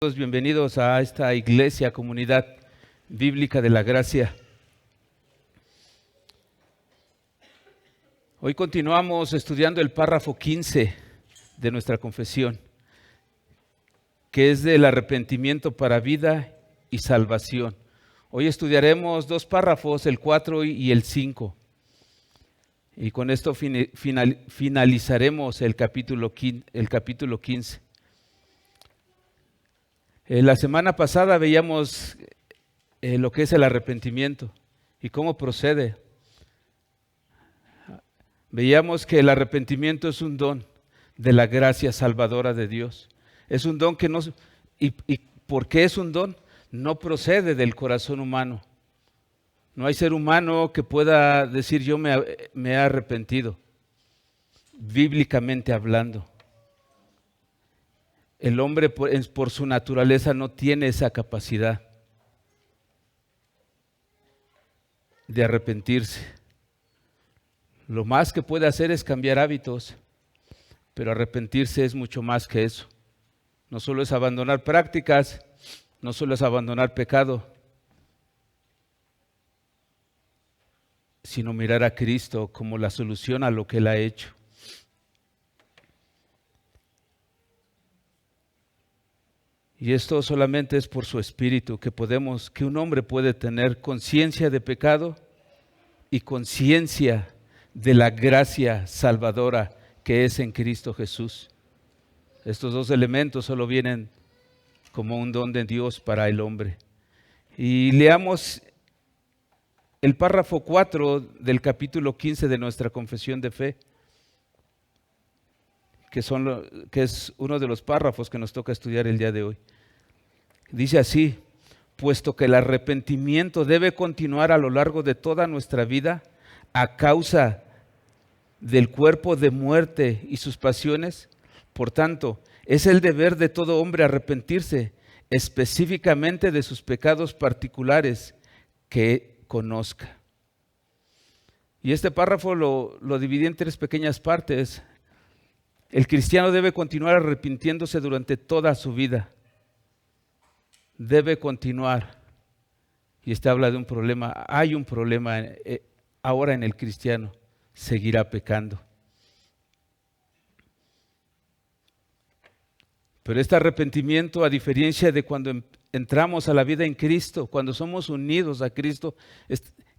Todos bienvenidos a esta iglesia, comunidad bíblica de la gracia. Hoy continuamos estudiando el párrafo 15 de nuestra confesión, que es del arrepentimiento para vida y salvación. Hoy estudiaremos dos párrafos, el 4 y el 5. Y con esto finalizaremos el capítulo 15. La semana pasada veíamos lo que es el arrepentimiento y cómo procede. Veíamos que el arrepentimiento es un don de la gracia salvadora de Dios. Es un don que no... ¿Y por qué es un don? No procede del corazón humano. No hay ser humano que pueda decir yo me he arrepentido, bíblicamente hablando. El hombre por su naturaleza no tiene esa capacidad de arrepentirse. Lo más que puede hacer es cambiar hábitos, pero arrepentirse es mucho más que eso. No solo es abandonar prácticas, no solo es abandonar pecado, sino mirar a Cristo como la solución a lo que Él ha hecho. Y esto solamente es por su Espíritu que un hombre puede tener conciencia de pecado y conciencia de la gracia salvadora que es en Cristo Jesús. Estos dos elementos solo vienen como un don de Dios para el hombre. Y leamos el párrafo 4 del capítulo 15 de nuestra confesión de fe, que es uno de los párrafos que nos toca estudiar el día de hoy. Dice así: puesto que el arrepentimiento debe continuar a lo largo de toda nuestra vida a causa del cuerpo de muerte y sus pasiones, por tanto, es el deber de todo hombre arrepentirse específicamente de sus pecados particulares que conozca. Y este párrafo lo dividí en tres pequeñas partes. El cristiano debe continuar arrepintiéndose durante toda su vida. Debe continuar. Y este habla de un problema. Hay un problema ahora en el cristiano. Seguirá pecando. Pero este arrepentimiento, a diferencia de cuando entramos a la vida en Cristo, cuando somos unidos a Cristo,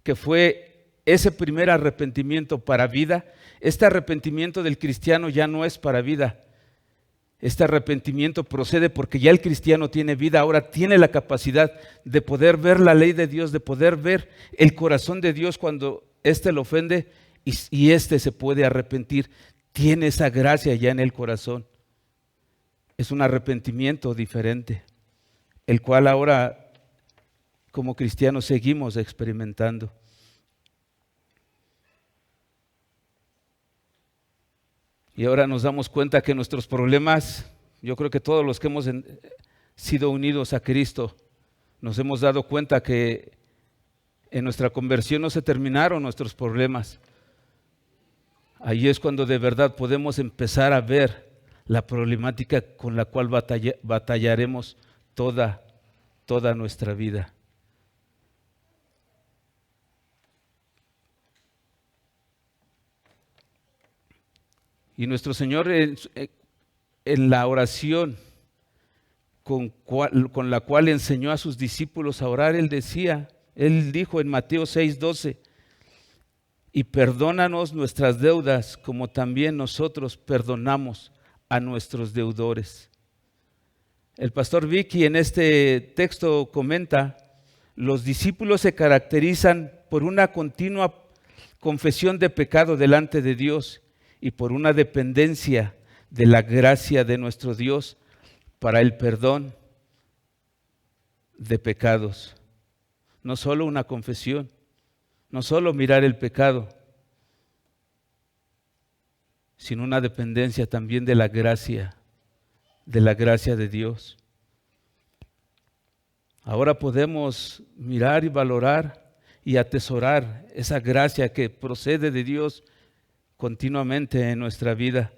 que fue ese primer arrepentimiento para vida, este arrepentimiento del cristiano ya no es para vida. Este arrepentimiento procede porque ya el cristiano tiene vida, ahora tiene la capacidad de poder ver la ley de Dios, de poder ver el corazón de Dios cuando éste lo ofende y éste se puede arrepentir. Tiene esa gracia ya en el corazón. Es un arrepentimiento diferente, el cual ahora como cristianos seguimos experimentando. Y ahora nos damos cuenta que nuestros problemas, yo creo que todos los que hemos sido unidos a Cristo, nos hemos dado cuenta que en nuestra conversión no se terminaron nuestros problemas. Ahí es cuando de verdad podemos empezar a ver la problemática con la cual batallaremos toda nuestra vida. Y nuestro Señor en la oración con la cual enseñó a sus discípulos a orar, Él dijo en Mateo 6:12, y perdónanos nuestras deudas como también nosotros perdonamos a nuestros deudores. El pastor Vicky en este texto comenta: los discípulos se caracterizan por una continua confesión de pecado delante de Dios y por una dependencia de la gracia de nuestro Dios para el perdón de pecados. No solo una confesión, no solo mirar el pecado, sino una dependencia también de la gracia de Dios. Ahora podemos mirar y valorar y atesorar esa gracia que procede de Dios continuamente en nuestra vida.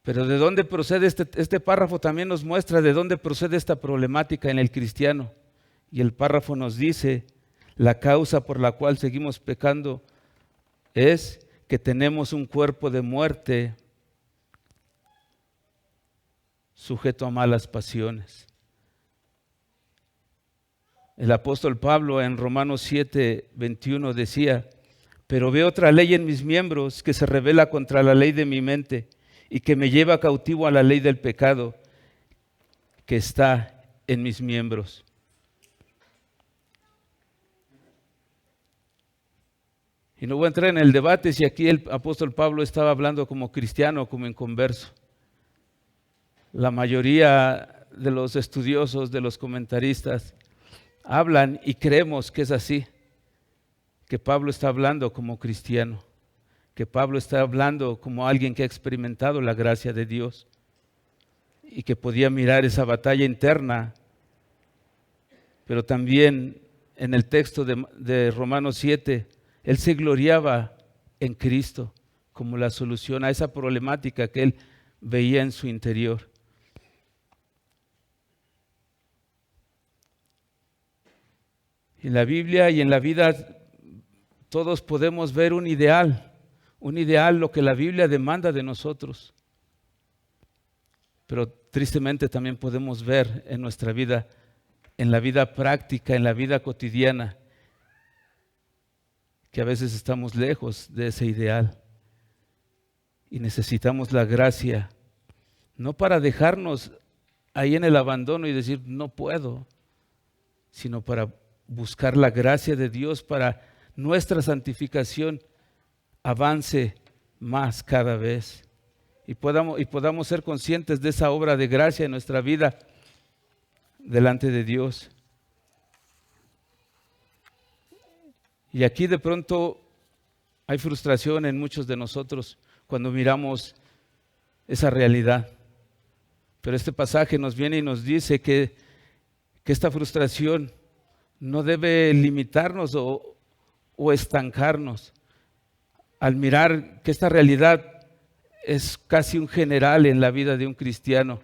Pero ¿de dónde procede este párrafo? También nos muestra de dónde procede esta problemática en el cristiano. Y el párrafo nos dice, la causa por la cual seguimos pecando es que tenemos un cuerpo de muerte sujeto a malas pasiones. El apóstol Pablo en Romanos 7:21 decía, pero veo otra ley en mis miembros que se rebela contra la ley de mi mente y que me lleva cautivo a la ley del pecado que está en mis miembros. Y no voy a entrar en el debate si aquí el apóstol Pablo estaba hablando como cristiano o como inconverso. La mayoría de los estudiosos, de los comentaristas, hablan y creemos que es así, que Pablo está hablando como cristiano, que Pablo está hablando como alguien que ha experimentado la gracia de Dios y que podía mirar esa batalla interna, pero también en el texto de Romanos 7, él se gloriaba en Cristo como la solución a esa problemática que él veía en su interior. En la Biblia y en la vida todos podemos ver un ideal, lo que la Biblia demanda de nosotros. Pero tristemente también podemos ver en nuestra vida, en la vida práctica, en la vida cotidiana, que a veces estamos lejos de ese ideal y necesitamos la gracia, no para dejarnos ahí en el abandono y decir no puedo, sino para buscar la gracia de Dios para nuestra santificación avance más cada vez y podamos ser conscientes de esa obra de gracia en nuestra vida delante de Dios. Y aquí de pronto hay frustración en muchos de nosotros cuando miramos esa realidad. Pero este pasaje nos viene y nos dice que esta frustración no debe limitarnos o estancarnos. Al mirar que esta realidad es casi un general en la vida de un cristiano.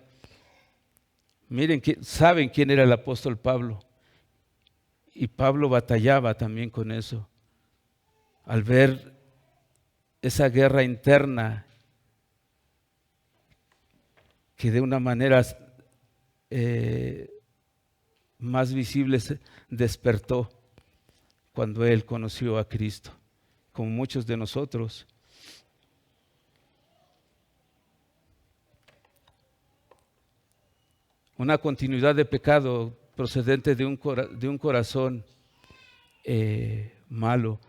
Miren, saben quién era el apóstol Pablo. Y Pablo batallaba también con eso. Al ver esa guerra interna que de una manera más visible se despertó cuando él conoció a Cristo, como muchos de nosotros. Una continuidad de pecado procedente de un corazón malo.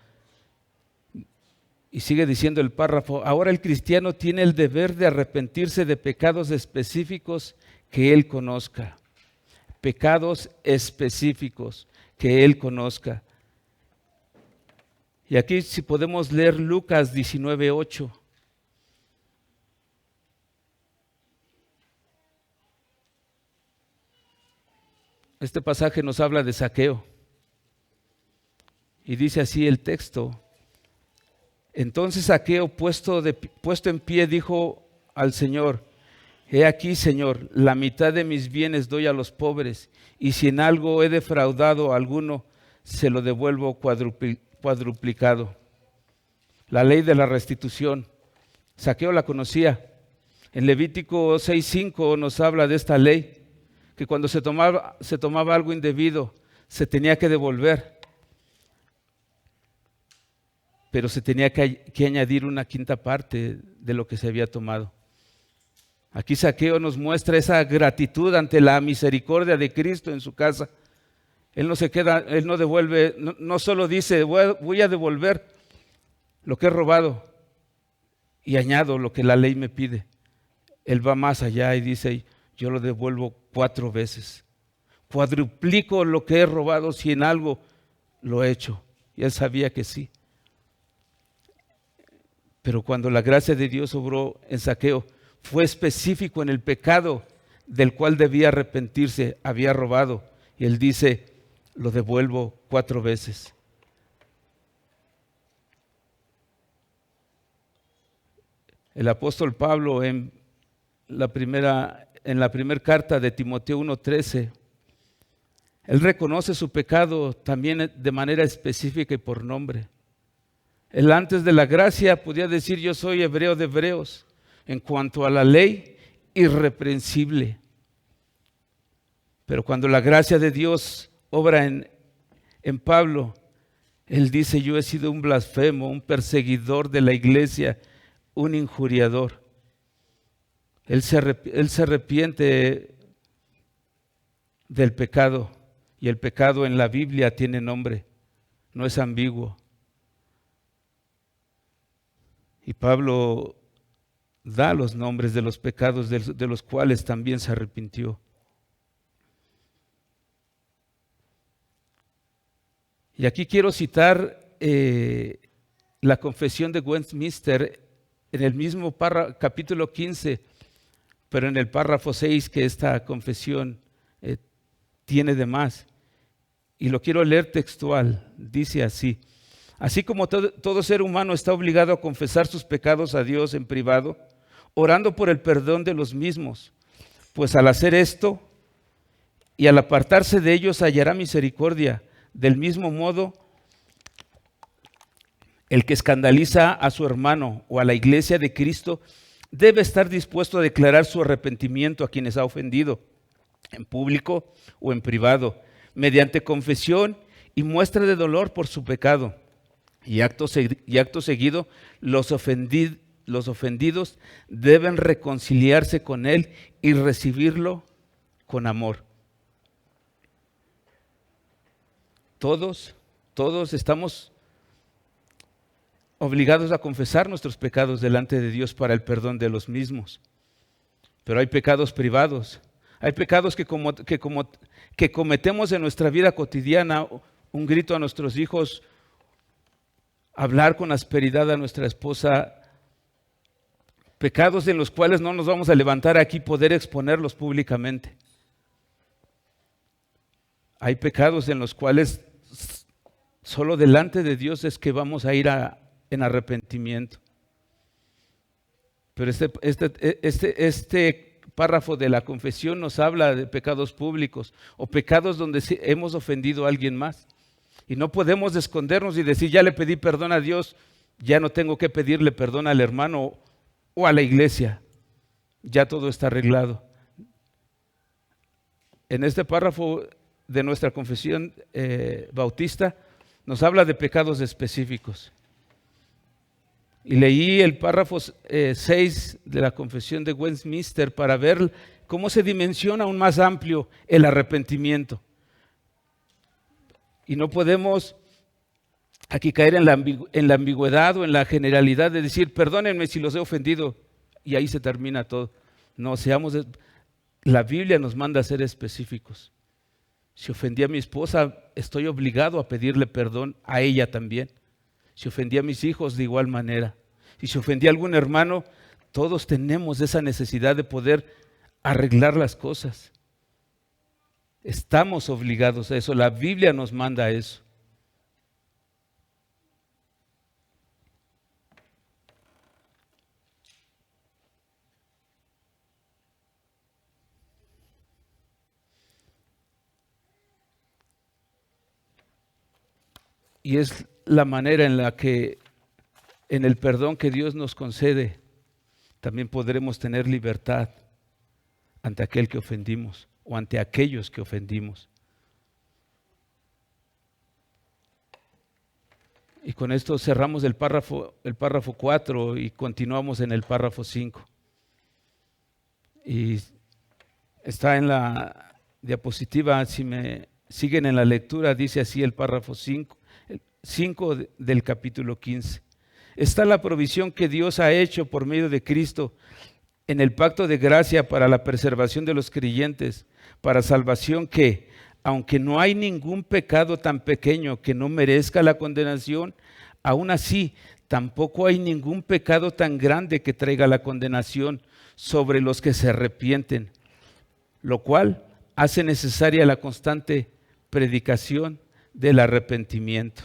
Y sigue diciendo el párrafo, ahora el cristiano tiene el deber de arrepentirse de pecados específicos que él conozca. Pecados específicos que él conozca. Y aquí si podemos leer Lucas 19:8. Este pasaje nos habla de Zaqueo. Y dice así el texto. Entonces Zaqueo, puesto en pie, dijo al Señor, he aquí, Señor, la mitad de mis bienes doy a los pobres, y si en algo he defraudado a alguno, se lo devuelvo cuadruplicado. La ley de la restitución. Zaqueo la conocía. En Levítico 6:5 nos habla de esta ley, que cuando se tomaba algo indebido, se tenía que devolver. Pero se tenía que añadir una quinta parte de lo que se había tomado. Aquí Zaqueo nos muestra esa gratitud ante la misericordia de Cristo en su casa. Él no se queda, él no devuelve, no solo dice voy a devolver lo que he robado y añado lo que la ley me pide. Él va más allá y dice yo lo devuelvo 4 veces. Cuadruplico lo que he robado si en algo lo he hecho. Y él sabía que sí. Pero cuando la gracia de Dios obró en Zaqueo, fue específico en el pecado del cual debía arrepentirse, había robado. Y él dice, lo devuelvo 4 veces. El apóstol Pablo en en la primera carta de Timoteo 1:13, él reconoce su pecado también de manera específica y por nombre. Él antes de la gracia podía decir: yo soy hebreo de hebreos. En cuanto a la ley, irreprensible. Pero cuando la gracia de Dios obra en Pablo, él dice: yo he sido un blasfemo, un perseguidor de la iglesia, un injuriador. Él se arrepiente del pecado, y el pecado en la Biblia tiene nombre, no es ambiguo. Y Pablo da los nombres de los pecados de los cuales también se arrepintió. Y aquí quiero citar la confesión de Westminster en el mismo capítulo 15, pero en el párrafo 6 que esta confesión tiene de más. Y lo quiero leer textual. Dice así: así como todo ser humano está obligado a confesar sus pecados a Dios en privado, orando por el perdón de los mismos, pues al hacer esto y al apartarse de ellos hallará misericordia. Del mismo modo, el que escandaliza a su hermano o a la iglesia de Cristo debe estar dispuesto a declarar su arrepentimiento a quienes ha ofendido, en público o en privado, mediante confesión y muestra de dolor por su pecado. Y acto seguido, los ofendidos deben reconciliarse con él y recibirlo con amor. Todos estamos obligados a confesar nuestros pecados delante de Dios para el perdón de los mismos. Pero hay pecados privados, hay pecados que cometemos en nuestra vida cotidiana: un grito a nuestros hijos, hablar con asperidad a nuestra esposa, pecados en los cuales no nos vamos a levantar aquí poder exponerlos públicamente. Hay pecados en los cuales solo delante de Dios es que vamos a ir en arrepentimiento. Pero este párrafo de la confesión nos habla de pecados públicos o pecados donde hemos ofendido a alguien más. Y no podemos escondernos y decir: ya le pedí perdón a Dios, ya no tengo que pedirle perdón al hermano o a la iglesia. Ya todo está arreglado. En este párrafo de nuestra confesión bautista nos habla de pecados específicos. Y leí el párrafo 6 de la confesión de Westminster para ver cómo se dimensiona aún más amplio el arrepentimiento. Y no podemos aquí caer en la ambigüedad o en la generalidad de decir: perdónenme si los he ofendido, y ahí se termina todo. No, la Biblia nos manda a ser específicos. Si ofendí a mi esposa, estoy obligado a pedirle perdón a ella también. Si ofendí a mis hijos, de igual manera. Y si ofendí a algún hermano, todos tenemos esa necesidad de poder arreglar las cosas. Estamos obligados a eso. La Biblia nos manda a eso. Y es la manera en la que, en el perdón que Dios nos concede, también podremos tener libertad ante aquel que ofendimos o ante aquellos que ofendimos. Y con esto cerramos el párrafo 4 y continuamos en el párrafo 5. Y está en la diapositiva, si me siguen en la lectura, dice así el párrafo 5 del capítulo 15. Está la provisión que Dios ha hecho por medio de Cristo en el pacto de gracia para la preservación de los creyentes, para salvación que, aunque no hay ningún pecado tan pequeño que no merezca la condenación, aún así tampoco hay ningún pecado tan grande que traiga la condenación sobre los que se arrepienten, lo cual hace necesaria la constante predicación del arrepentimiento.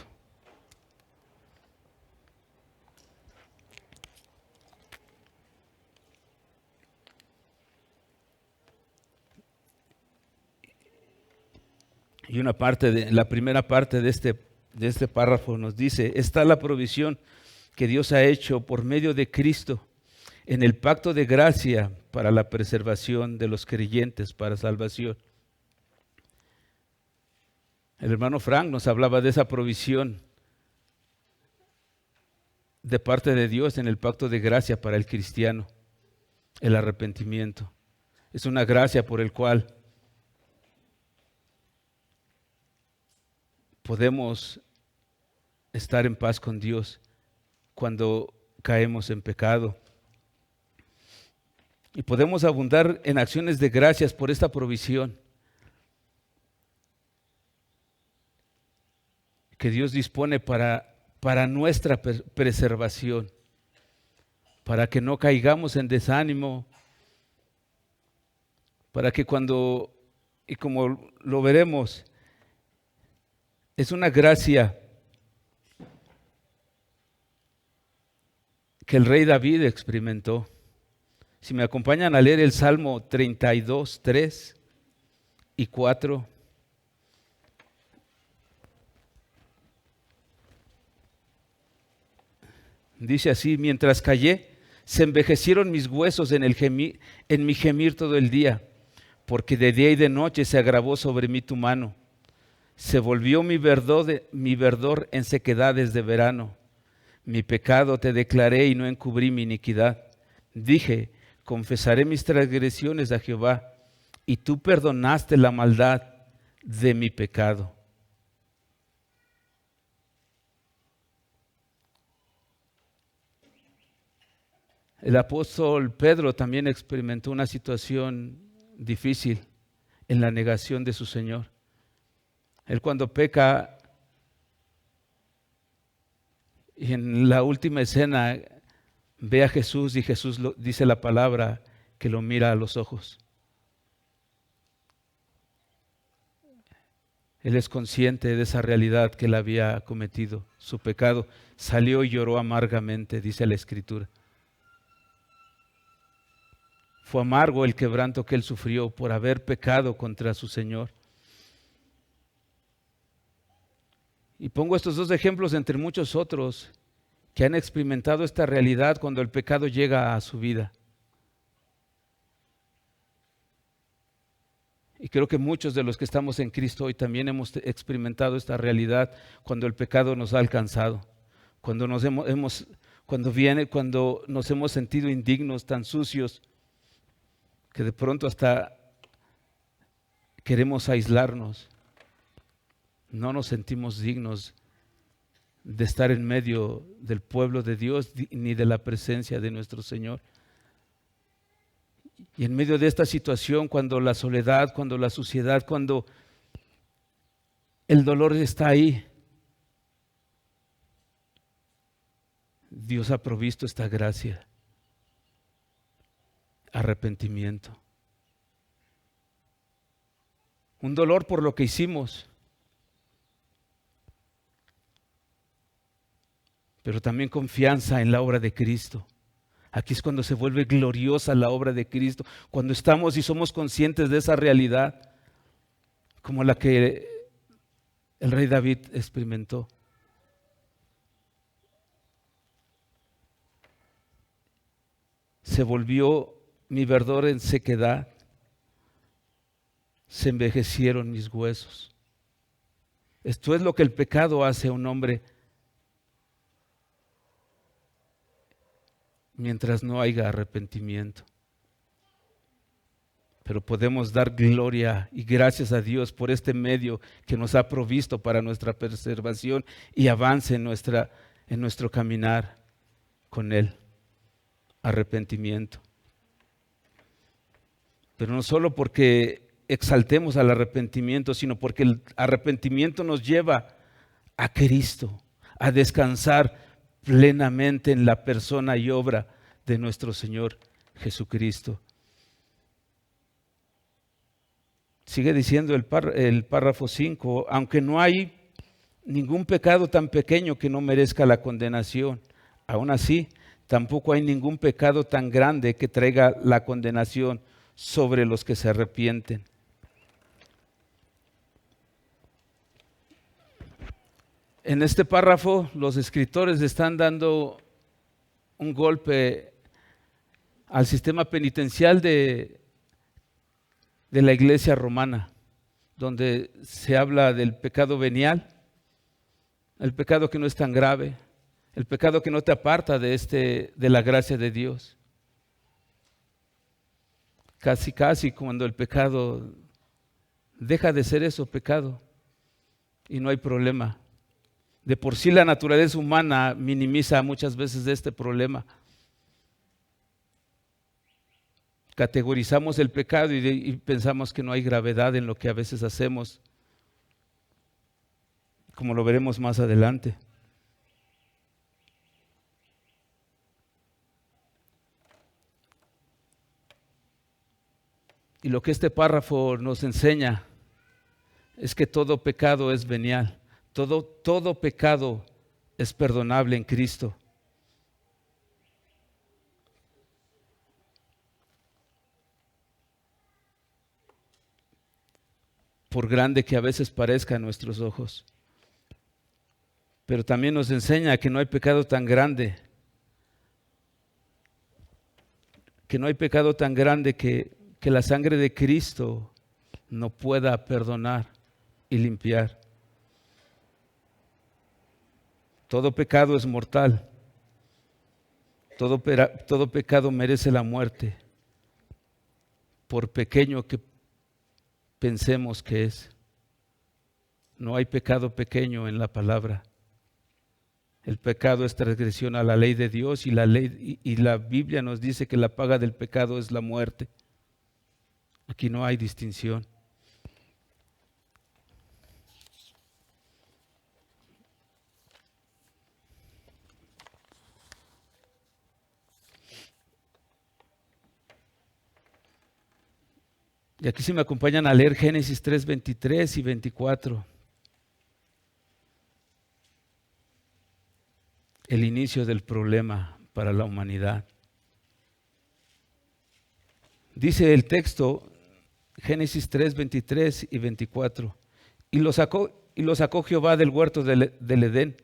Y la primera parte de este párrafo nos dice: está la provisión que Dios ha hecho por medio de Cristo en el pacto de gracia para la preservación de los creyentes para salvación. El hermano Frank nos hablaba de esa provisión de parte de Dios en el pacto de gracia para el cristiano, el arrepentimiento. Es una gracia por el cual podemos estar en paz con Dios cuando caemos en pecado. Y podemos abundar en acciones de gracias por esta provisión que Dios dispone para nuestra preservación, para que no caigamos en desánimo, para que y como lo veremos, es una gracia que el rey David experimentó. Si me acompañan a leer el Salmo 32, 3 y 4. Dice así: mientras callé, se envejecieron mis huesos en mi gemir todo el día, porque de día y de noche se agravó sobre mí tu mano. Se volvió mi verdor en sequedades de verano. Mi pecado te declaré y no encubrí mi iniquidad. Dije: confesaré mis transgresiones a Jehová, y tú perdonaste la maldad de mi pecado. El apóstol Pedro también experimentó una situación difícil en la negación de su Señor. Él, cuando peca, y en la última escena ve a Jesús, y Jesús dice la palabra que lo mira a los ojos. Él es consciente de esa realidad que él había cometido, su pecado. Salió y lloró amargamente, dice la Escritura. Fue amargo el quebranto que él sufrió por haber pecado contra su Señor. Y pongo estos dos ejemplos entre muchos otros que han experimentado esta realidad cuando el pecado llega a su vida. Y creo que muchos de los que estamos en Cristo hoy también hemos experimentado esta realidad cuando el pecado nos ha alcanzado, cuando nos hemos sentido indignos, tan sucios, que de pronto hasta queremos aislarnos. No nos sentimos dignos de estar en medio del pueblo de Dios ni de la presencia de nuestro Señor. Y en medio de esta situación, cuando la soledad, cuando la suciedad, cuando el dolor está ahí, Dios ha provisto esta gracia: arrepentimiento. Un dolor por lo que hicimos, pero también confianza en la obra de Cristo. Aquí es cuando se vuelve gloriosa la obra de Cristo, cuando estamos y somos conscientes de esa realidad, como la que el rey David experimentó. Se volvió mi verdor en sequedad, se envejecieron mis huesos. Esto es lo que el pecado hace a un hombre mientras no haya arrepentimiento. Pero podemos dar gloria y gracias a Dios por este medio que nos ha provisto para nuestra preservación y avance en nuestro caminar con Él. Arrepentimiento. Pero no solo porque exaltemos al arrepentimiento, sino porque el arrepentimiento nos lleva a Cristo, a descansar plenamente en la persona y obra de nuestro Señor Jesucristo. Sigue diciendo el párrafo 5: aunque no hay ningún pecado tan pequeño que no merezca la condenación, aún así tampoco hay ningún pecado tan grande que traiga la condenación sobre los que se arrepienten. En este párrafo los escritores están dando un golpe al sistema penitencial de la iglesia romana, donde se habla del pecado venial, el pecado que no es tan grave, el pecado que no te aparta de la gracia de Dios. Casi cuando el pecado deja de ser eso, pecado, y no hay problema. De por sí la naturaleza humana minimiza muchas veces de este problema. Categorizamos el pecado y pensamos que no hay gravedad en lo que a veces hacemos, como lo veremos más adelante. Y lo que este párrafo nos enseña es que todo pecado es venial, todo pecado es perdonable en Cristo. Por grande que a veces parezca a nuestros ojos. Pero también nos enseña que no hay pecado tan grande, que la sangre de Cristo no pueda perdonar y limpiar. Todo pecado es mortal. Todo pecado merece la muerte, por pequeño que pensemos que es. No hay pecado pequeño en la palabra. El pecado es transgresión a la ley de Dios y la Biblia nos dice que la paga del pecado es la muerte. Aquí no hay distinción. Y aquí se me acompañan a leer Génesis 3, 23 y 24. El inicio del problema para la humanidad. Dice el texto, Génesis 3, 23 y 24. Y lo sacó Jehová del huerto del Edén,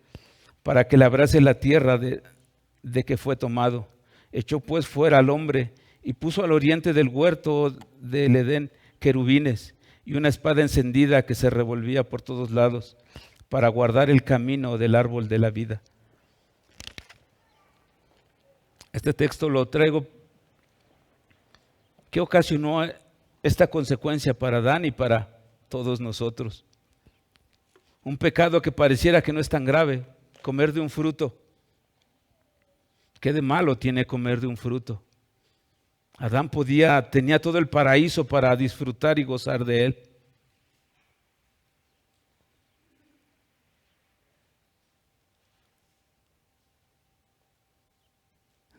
para que labrase la tierra de que fue tomado. Echó pues fuera al hombre y puso al oriente del huerto del Edén querubines y una espada encendida que se revolvía por todos lados para guardar el camino del árbol de la vida. Este texto lo traigo. ¿Qué ocasionó esta consecuencia para Adán y para todos nosotros? Un pecado que pareciera que no es tan grave, comer de un fruto. ¿Qué de malo tiene comer de un fruto? Adán tenía todo el paraíso para disfrutar y gozar de él.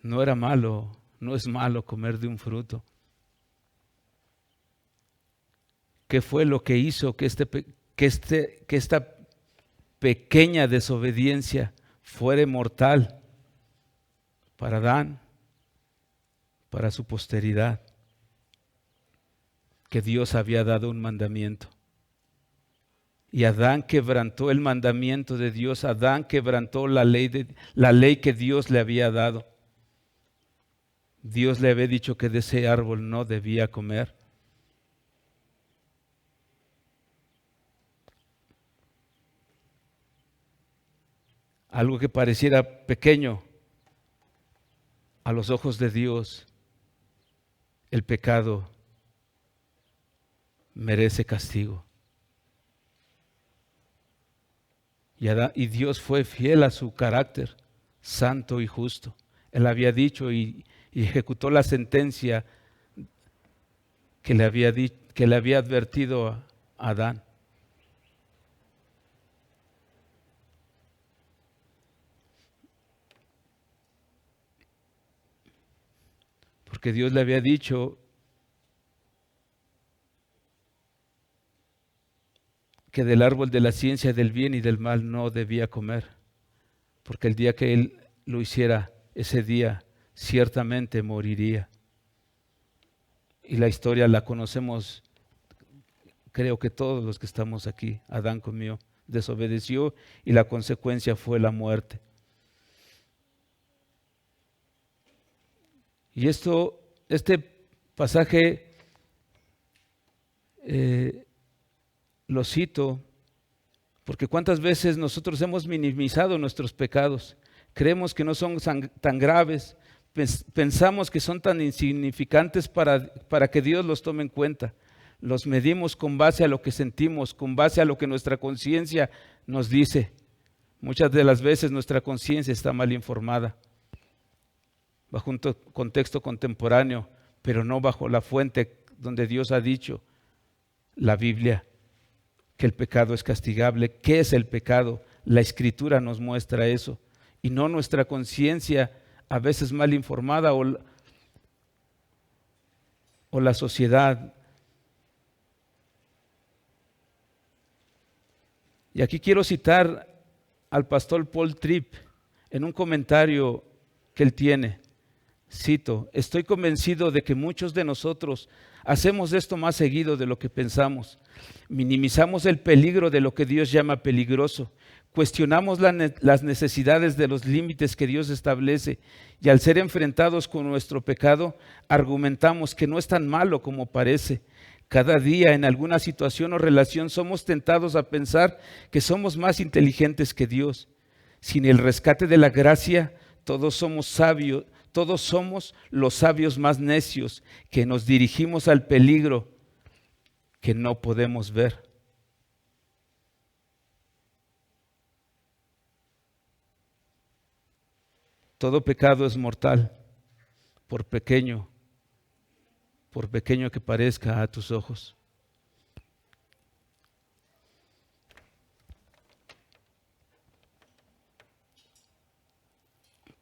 No era malo, no es malo comer de un fruto. ¿Qué fue lo que hizo que esta pequeña desobediencia fuera mortal para Adán, para su posteridad? Que Dios había dado un mandamiento. Y Adán quebrantó el mandamiento de Dios. Adán quebrantó la ley que Dios le había dado. Dios le había dicho que de ese árbol no debía comer. Algo que pareciera pequeño a los ojos de Dios, el pecado merece castigo. Y Dios fue fiel a su carácter, santo y justo. Él había dicho y ejecutó la sentencia que le había advertido a Adán. Porque Dios le había dicho que del árbol de la ciencia del bien y del mal no debía comer, porque el día que él lo hiciera, ese día ciertamente moriría. Y la historia la conocemos, creo que todos los que estamos aquí. Adán comió desobedeció y la consecuencia fue la muerte. Y este pasaje lo cito porque cuántas veces nosotros hemos minimizado nuestros pecados. Creemos que no son tan graves, pensamos que son tan insignificantes para que Dios los tome en cuenta. Los medimos con base a lo que sentimos, con base a lo que nuestra conciencia nos dice. Muchas de las veces nuestra conciencia está mal informada, bajo un contexto contemporáneo, pero no bajo la fuente donde Dios ha dicho, la Biblia, que el pecado es castigable. ¿Qué es el pecado? La Escritura nos muestra eso, y no nuestra conciencia a veces mal informada o la sociedad. Y aquí quiero citar al pastor Paul Tripp en un comentario que él tiene. Cito: estoy convencido de que muchos de nosotros hacemos esto más seguido de lo que pensamos. Minimizamos el peligro de lo que Dios llama peligroso. Cuestionamos las necesidades de los límites que Dios establece y al ser enfrentados con nuestro pecado, argumentamos que no es tan malo como parece. Cada día en alguna situación o relación somos tentados a pensar que somos más inteligentes que Dios. Sin el rescate de la gracia, todos somos sabios, todos somos los sabios más necios que nos dirigimos al peligro que no podemos ver. Todo pecado es mortal, por pequeño que parezca a tus ojos.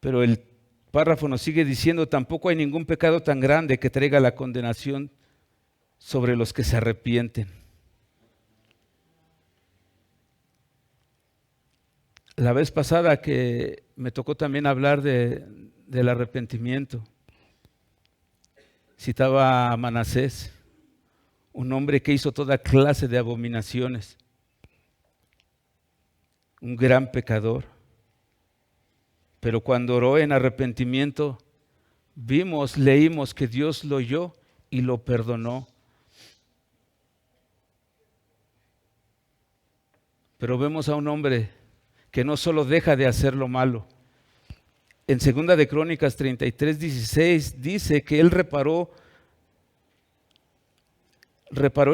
Pero el párrafo nos sigue diciendo: tampoco hay ningún pecado tan grande que traiga la condenación sobre los que se arrepienten. La vez pasada que me tocó también hablar del arrepentimiento, citaba a Manasés, un hombre que hizo toda clase de abominaciones, un gran pecador. Pero cuando oró en arrepentimiento, leímos que Dios lo oyó y lo perdonó. Pero vemos a un hombre que no solo deja de hacer lo malo. En 2 de Crónicas 33:16 dice que él reparó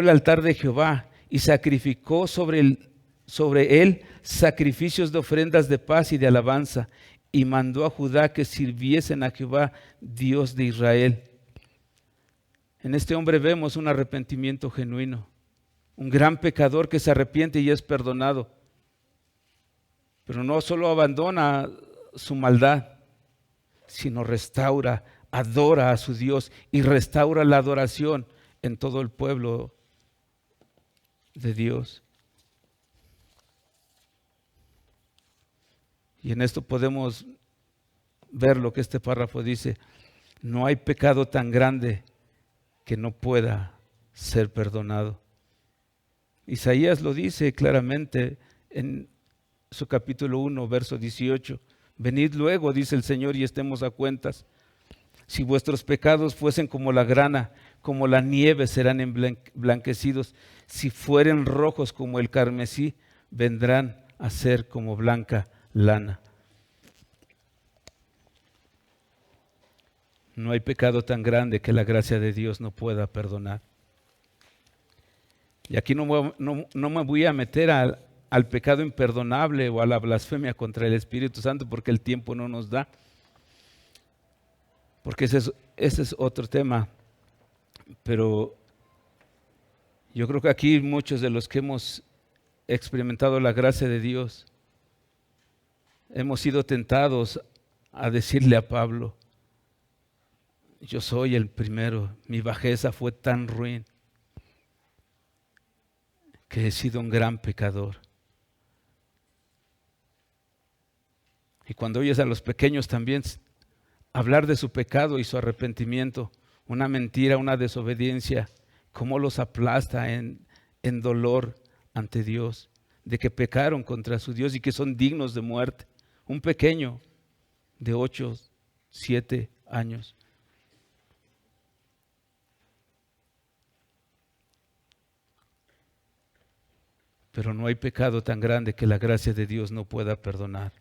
el altar de Jehová y sacrificó sobre él sacrificios de ofrendas de paz y de alabanza, y mandó a Judá que sirviesen a Jehová, Dios de Israel. En este hombre vemos un arrepentimiento genuino, un gran pecador que se arrepiente y es perdonado. Pero no solo abandona su maldad, sino restaura, adora a su Dios y restaura la adoración en todo el pueblo de Dios. Y en esto podemos ver lo que este párrafo dice: no hay pecado tan grande que no pueda ser perdonado. Isaías lo dice claramente en su capítulo 1, verso 18. Venid luego, dice el Señor, y estemos a cuentas. Si vuestros pecados fuesen como la grana, como la nieve serán emblanquecidos. Si fueren rojos como el carmesí, vendrán a ser como blanca lana. No hay pecado tan grande que la gracia de Dios no pueda perdonar. Y aquí no me voy a meter al pecado imperdonable o a la blasfemia contra el Espíritu Santo, porque el tiempo no nos da. Porque ese es otro tema. Pero yo creo que aquí muchos de los que hemos experimentado la gracia de Dios hemos sido tentados a decirle a Pablo: yo soy el primero, mi bajeza fue tan ruin que he sido un gran pecador. Y cuando oyes a los pequeños también hablar de su pecado y su arrepentimiento, una mentira, una desobediencia, cómo los aplasta en dolor ante Dios. de que pecaron contra su Dios y que son dignos de muerte. Un pequeño de 8, 7 años. Pero no hay pecado tan grande que la gracia de Dios no pueda perdonar.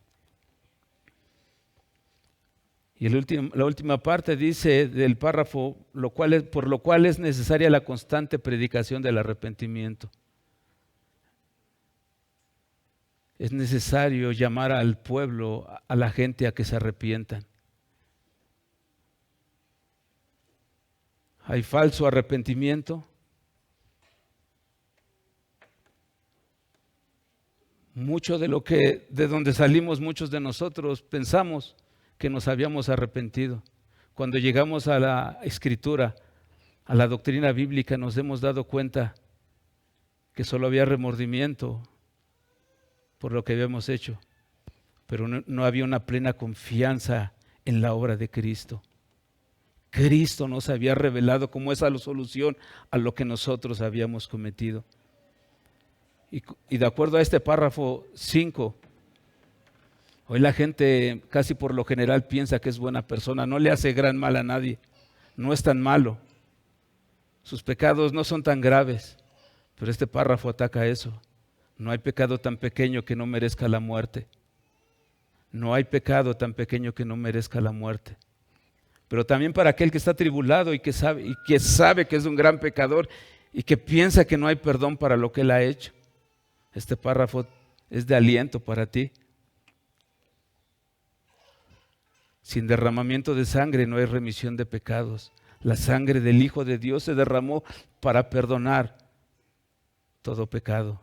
Y la última parte dice del párrafo, por lo cual es necesaria la constante predicación del arrepentimiento. Es necesario llamar al pueblo, a la gente a que se arrepientan. Hay falso arrepentimiento. Mucho de donde salimos muchos de nosotros pensamos que nos habíamos arrepentido. Cuando llegamos a la Escritura, a la doctrina bíblica, nos hemos dado cuenta que solo había remordimiento por lo que habíamos hecho, pero no había una plena confianza en la obra de Cristo. Cristo nos había revelado como esa solución a lo que nosotros habíamos cometido. Y de acuerdo a este párrafo 5, hoy la gente casi por lo general piensa que es buena persona, no le hace gran mal a nadie, no es tan malo, sus pecados no son tan graves, pero este párrafo ataca eso. No hay pecado tan pequeño que no merezca la muerte. No hay pecado tan pequeño que no merezca la muerte. Pero también para aquel que está tribulado y que sabe que es un gran pecador y que piensa que no hay perdón para lo que él ha hecho, este párrafo es de aliento para ti. Sin derramamiento de sangre no hay remisión de pecados. La sangre del Hijo de Dios se derramó para perdonar todo pecado.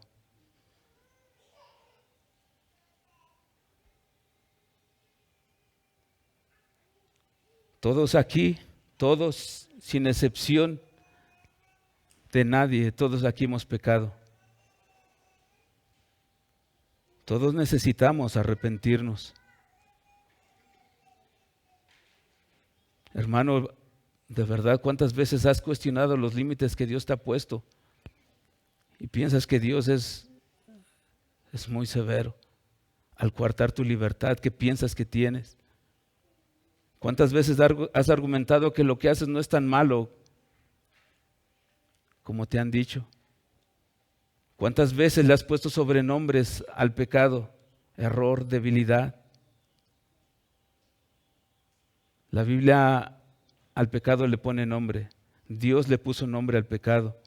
Todos aquí, todos sin excepción de nadie, todos aquí hemos pecado. Todos necesitamos arrepentirnos. Hermano, de verdad, ¿cuántas veces has cuestionado los límites que Dios te ha puesto? Y piensas que Dios es muy severo al coartar tu libertad que piensas que tienes. ¿Cuántas veces has argumentado que lo que haces no es tan malo como te han dicho? ¿Cuántas veces le has puesto sobrenombres al pecado? Error, debilidad. La Biblia al pecado le pone nombre. Dios le puso nombre al pecado.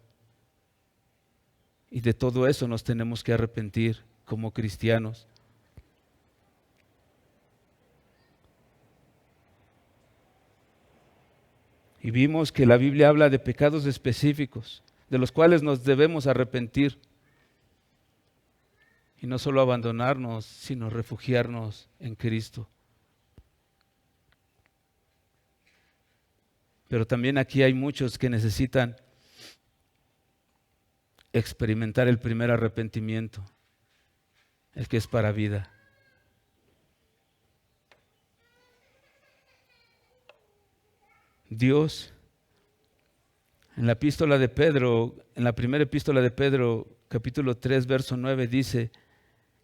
Y de todo eso nos tenemos que arrepentir como cristianos. Y vimos que la Biblia habla de pecados específicos, de los cuales nos debemos arrepentir. Y no solo abandonarnos, sino refugiarnos en Cristo. Pero también aquí hay muchos que necesitan experimentar el primer arrepentimiento, el que es para vida. Dios, en la epístola de Pedro, en la primera epístola de Pedro, capítulo 3, verso 9, dice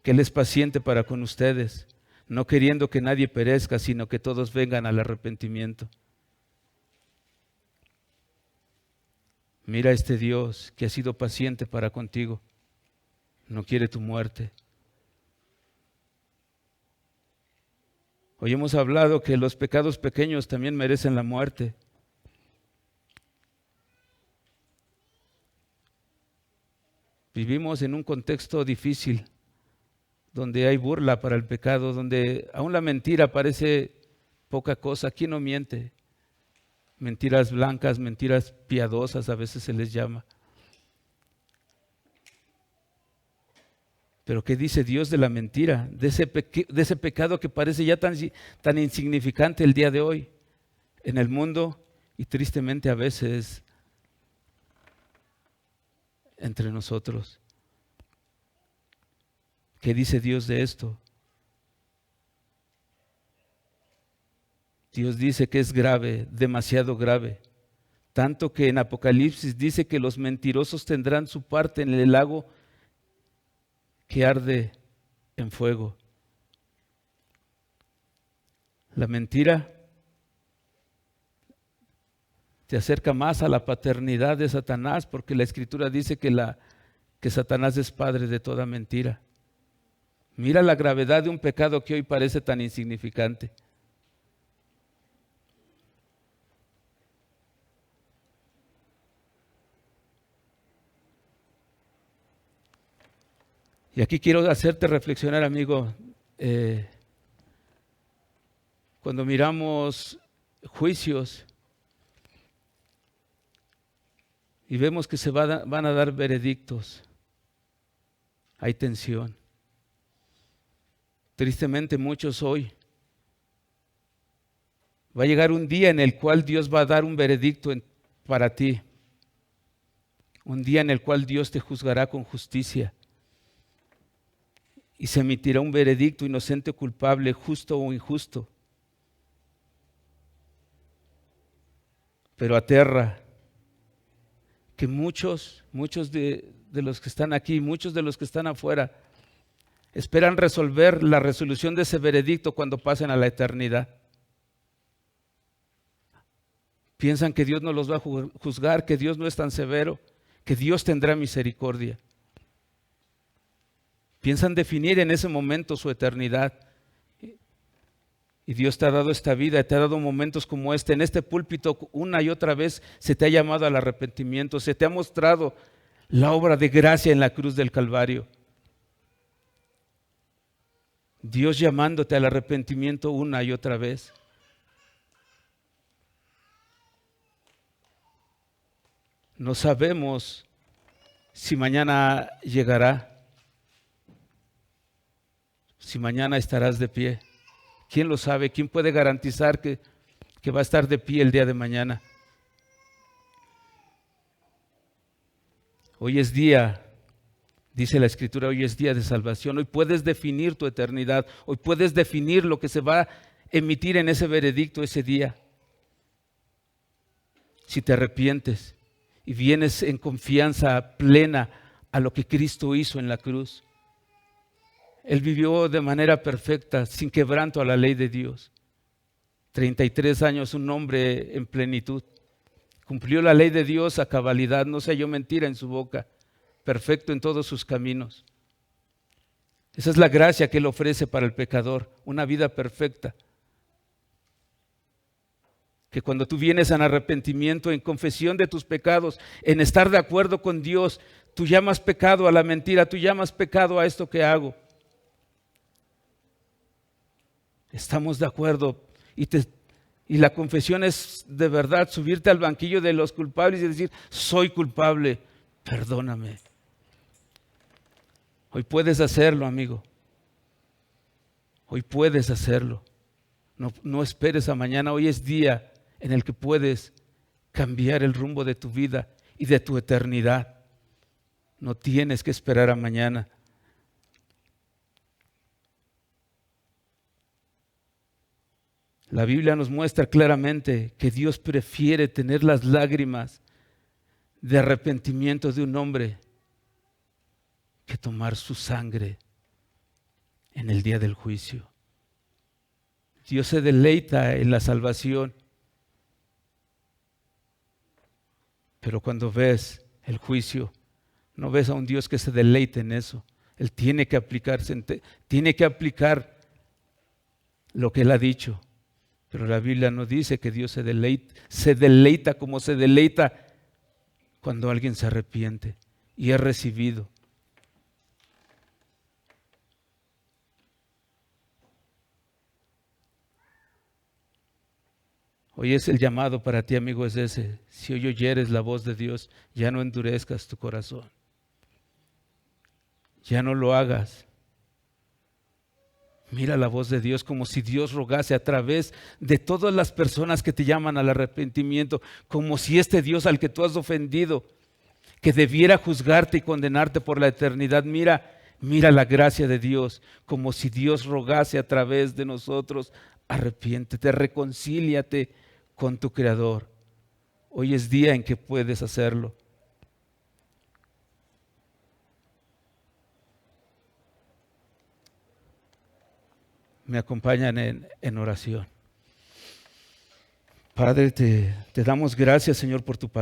que Él es paciente para con ustedes, no queriendo que nadie perezca, sino que todos vengan al arrepentimiento. Mira a este Dios que ha sido paciente para contigo, no quiere tu muerte. Hoy hemos hablado que los pecados pequeños también merecen la muerte. Vivimos en un contexto difícil, donde hay burla para el pecado, donde aún la mentira parece poca cosa. ¿Quién no miente? Mentiras blancas, mentiras piadosas a veces se les llama. Pero ¿qué dice Dios de la mentira? De ese pecado que parece ya tan insignificante el día de hoy en el mundo y tristemente a veces entre nosotros. ¿Qué dice Dios de esto? Dios dice que es grave, demasiado grave. Tanto que en Apocalipsis dice que los mentirosos tendrán su parte en el lago que arde en fuego. La mentira te acerca más a la paternidad de Satanás, porque la Escritura dice que Satanás es padre de toda mentira. Mira la gravedad de un pecado que hoy parece tan insignificante. Y aquí quiero hacerte reflexionar, amigo, cuando miramos juicios y vemos que van a dar veredictos, hay tensión. Tristemente muchos hoy, va a llegar un día en el cual Dios va a dar un veredicto para ti, un día en el cual Dios te juzgará con justicia. Y se emitirá un veredicto inocente o culpable, justo o injusto. Pero aterra que muchos de los que están aquí, muchos de los que están afuera, esperan resolver la resolución de ese veredicto cuando pasen a la eternidad. Piensan que Dios no los va a juzgar, que Dios no es tan severo, que Dios tendrá misericordia. Piensan definir en ese momento su eternidad. Y Dios te ha dado esta vida, te ha dado momentos como este. En este púlpito una y otra vez se te ha llamado al arrepentimiento, se te ha mostrado la obra de gracia en la cruz del Calvario. Dios llamándote al arrepentimiento una y otra vez. No sabemos si mañana llegará. Si mañana estarás de pie. ¿Quién lo sabe? ¿Quién puede garantizar que va a estar de pie el día de mañana? Hoy es día, dice la Escritura, hoy es día de salvación. Hoy puedes definir tu eternidad. Hoy puedes definir lo que se va a emitir en ese veredicto ese día. Si te arrepientes y vienes en confianza plena a lo que Cristo hizo en la cruz. Él vivió de manera perfecta, sin quebranto a la ley de Dios. 33 años, un hombre en plenitud. Cumplió la ley de Dios a cabalidad, no se halló mentira en su boca. Perfecto en todos sus caminos. Esa es la gracia que Él ofrece para el pecador, una vida perfecta. Que cuando tú vienes en arrepentimiento, en confesión de tus pecados, en estar de acuerdo con Dios, tú llamas pecado a la mentira, tú llamas pecado a esto que hago. Estamos de acuerdo y la confesión es de verdad subirte al banquillo de los culpables y decir, soy culpable, perdóname. Hoy puedes hacerlo, amigo. Hoy puedes hacerlo. No esperes a mañana, hoy es día en el que puedes cambiar el rumbo de tu vida y de tu eternidad. No tienes que esperar a mañana. La Biblia nos muestra claramente que Dios prefiere tener las lágrimas de arrepentimiento de un hombre que tomar su sangre en el día del juicio. Dios se deleita en la salvación, pero cuando ves el juicio, no ves a un Dios que se deleite en eso. Él tiene que aplicar lo que Él ha dicho. Pero la Biblia no dice que Dios se deleita como se deleita cuando alguien se arrepiente y es recibido. Hoy es el llamado para ti, amigo, es ese. Si hoy oyeres la voz de Dios, ya no endurezcas tu corazón. Ya no lo hagas. Mira la voz de Dios como si Dios rogase a través de todas las personas que te llaman al arrepentimiento, como si este Dios al que tú has ofendido, que debiera juzgarte y condenarte por la eternidad, mira la gracia de Dios, como si Dios rogase a través de nosotros, arrepiéntete, reconcíliate con tu Creador. Hoy es día en que puedes hacerlo. me acompañan en oración. Padre, te damos gracias, Señor, por tu palabra.